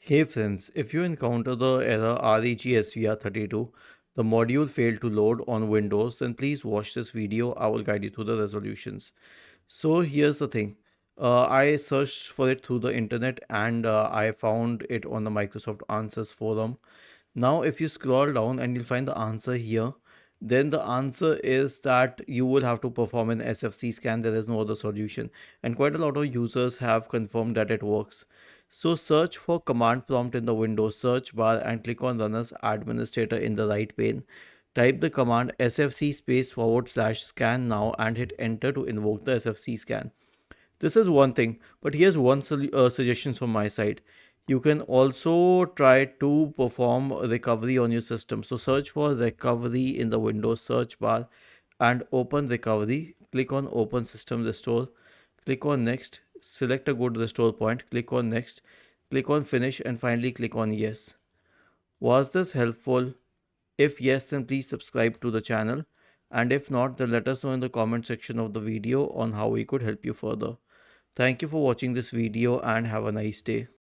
Hey friends, if you encounter the error RegSvr32, the module failed to load on Windows, then please watch this video. I will guide you through the resolutions. So here's the thing. I searched for it through the internet and I found it on the Microsoft Answers forum. Now, if you scroll down and you'll find the answer here, then the answer is that you will have to perform an SFC scan. There is no other solution. And quite a lot of users have confirmed that it works. So search for command prompt in the Windows search bar and click on Run as Administrator in the right pane. Type the command sfc /scan now and hit enter to invoke the SFC scan. This is one thing, but here's one suggestion from my side. You can also try to perform recovery on your system. So search for recovery in the Windows search bar and open recovery. Click on open system restore. Click on next. Select a good restore point. Click on next. Click on finish and finally click on yes. Was this helpful? If yes, then please subscribe to the channel. And if not, then let us know in the comment section of the video on how we could help you further. Thank you for watching this video and have a nice day.